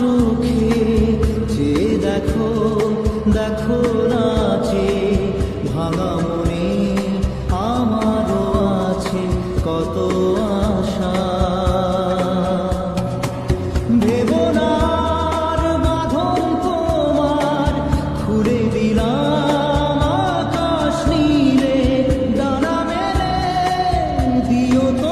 চোখে যে দেখো দেখো নাচে ভাঙা মনে আমারও আছে কত আশা। ভেবনার বাঁধন তোমার খুলে দিলাম আকাশ নীলে ডানা মেলে দিও তো